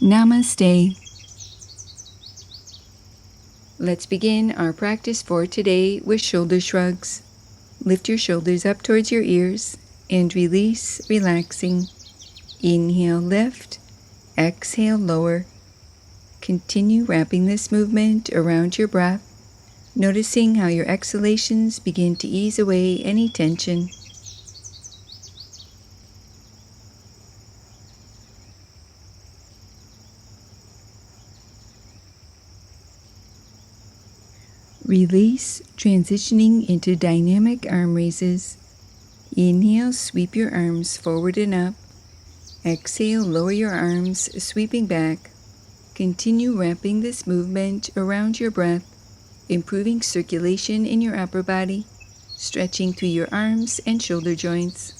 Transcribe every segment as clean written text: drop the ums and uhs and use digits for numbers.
Namaste. Let's begin our practice for today with shoulder shrugs. Lift your shoulders up towards your ears and release, relaxing. Inhale, lift. Exhale, lower. Continue wrapping this movement around your breath, noticing how your exhalations begin to ease away any tension. Release, transitioning into dynamic arm raises. Inhale, sweep your arms forward and up. Exhale, lower your arms, sweeping back. Continue wrapping this movement around your breath, improving circulation in your upper body, stretching through your arms and shoulder joints.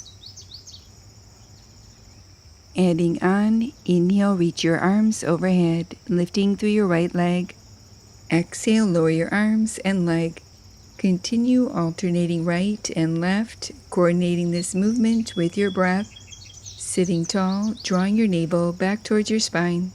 Adding on, inhale, reach your arms overhead, lifting through your right leg. Exhale, lower your arms and leg. Continue alternating right and left, coordinating this movement with your breath. Sitting tall, drawing your navel back towards your spine.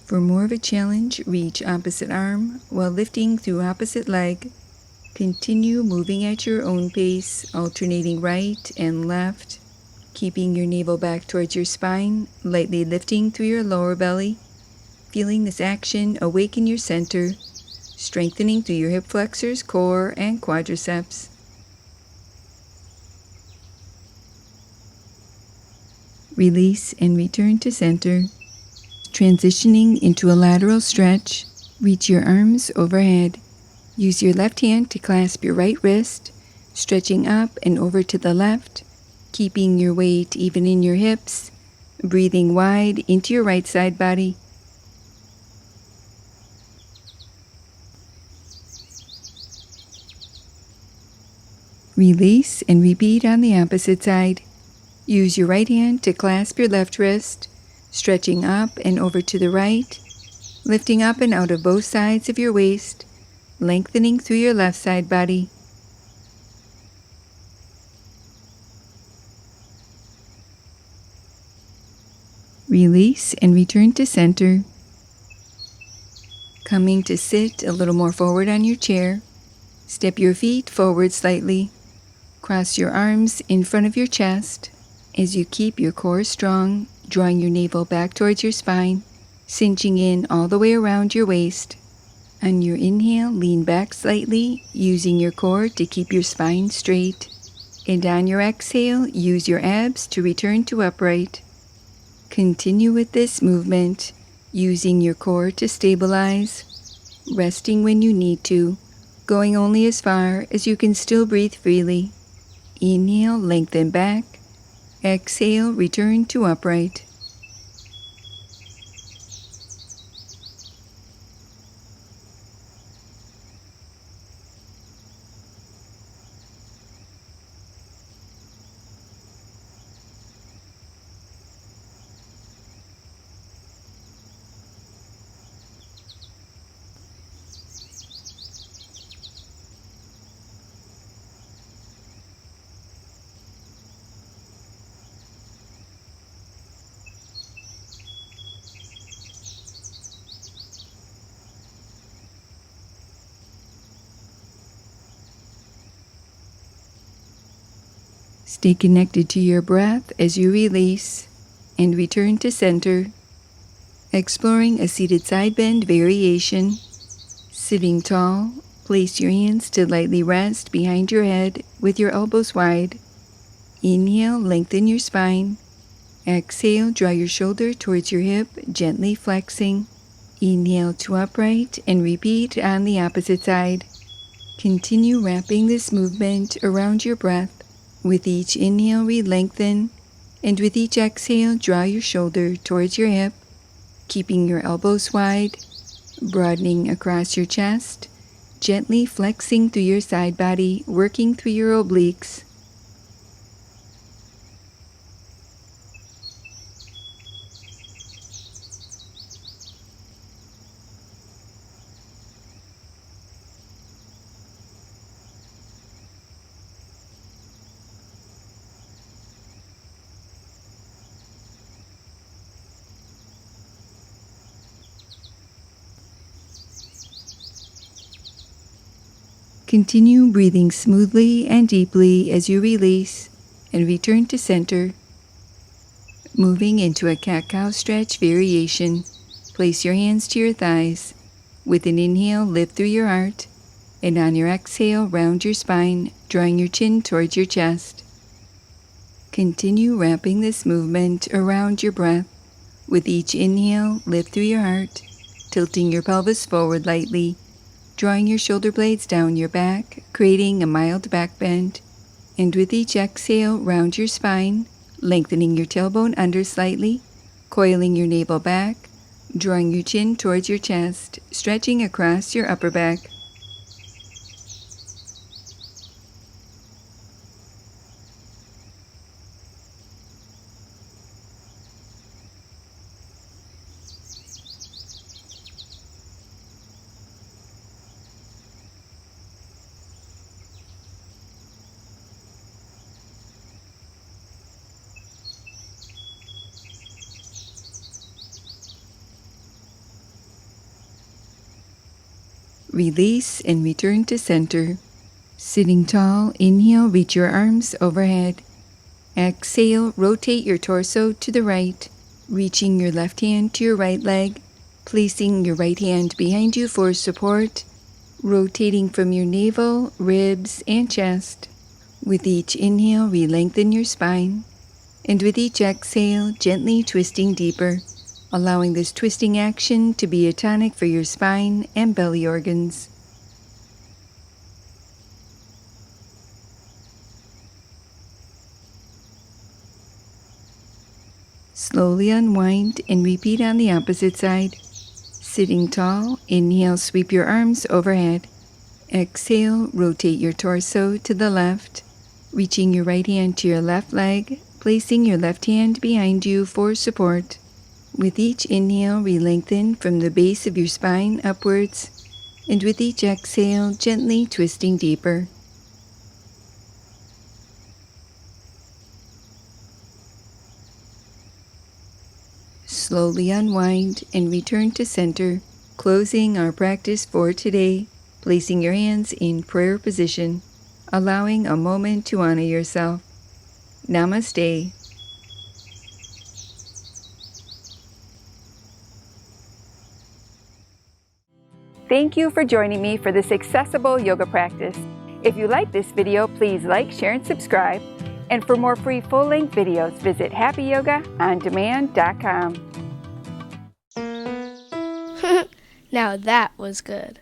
For more of a challenge, reach opposite arm while lifting through opposite leg. Continue moving at your own pace, alternating right and left, keeping your navel back towards your spine, lightly lifting through your lower belly. Feeling this action awaken your center, strengthening through your hip flexors, core, and quadriceps. Release and return to center. Transitioning into a lateral stretch, reach your arms overhead. Use your left hand to clasp your right wrist, stretching up and over to the left, keeping your weight even in your hips, breathing wide into your right side body. Release and repeat on the opposite side. Use your right hand to clasp your left wrist, stretching up and over to the right, lifting up and out of both sides of your waist, lengthening through your left side body. Release and return to center. Coming to sit a little more forward on your chair. Step your feet forward slightly. Cross your arms in front of your chest as you keep your core strong, drawing your navel back towards your spine, cinching in all the way around your waist. On your inhale, lean back slightly, using your core to keep your spine straight. And on your exhale, use your abs to return to upright. Continue with this movement, using your core to stabilize, resting when you need to, going only as far as you can still breathe freely. Inhale, lengthen back. Exhale, return to upright. Stay connected to your breath as you release and return to center. Exploring a seated side bend variation. Sitting tall, place your hands to lightly rest behind your head with your elbows wide. Inhale, lengthen your spine. Exhale, draw your shoulder towards your hip, gently flexing. Inhale to upright and repeat on the opposite side. Continue wrapping this movement around your breath. With each inhale, re-lengthen, and with each exhale, draw your shoulder towards your hip, keeping your elbows wide, broadening across your chest, gently flexing through your side body, working through your obliques. Continue breathing smoothly and deeply as you release and return to center. Moving into a cat-cow stretch variation, place your hands to your thighs. With an inhale, lift through your heart, and on your exhale, round your spine, drawing your chin towards your chest. Continue wrapping this movement around your breath. With each inhale, lift through your heart, tilting your pelvis forward lightly, drawing your shoulder blades down your back, creating a mild back bend. And with each exhale, round your spine, lengthening your tailbone under slightly, coiling your navel back, drawing your chin towards your chest, stretching across your upper back. Release and return to center. Sitting tall, inhale, reach your arms overhead. Exhale, rotate your torso to the right, reaching your left hand to your right leg, placing your right hand behind you for support, rotating from your navel, ribs, and chest. With each inhale, re-lengthen your spine, and with each exhale, gently twisting deeper, allowing this twisting action to be a tonic for your spine and belly organs. Slowly unwind and repeat on the opposite side. Sitting tall, inhale, sweep your arms overhead. Exhale, rotate your torso to the left, reaching your right hand to your left leg, placing your left hand behind you for support. With each inhale, re-lengthen from the base of your spine upwards, and with each exhale, gently twisting deeper. Slowly unwind and return to center, closing our practice for today, placing your hands in prayer position, allowing a moment to honor yourself. Namaste. Thank you for joining me for this accessible yoga practice. If you like this video, please like, share, and subscribe. And for more free full-length videos, visit happyyogaondemand.com. Now that was good.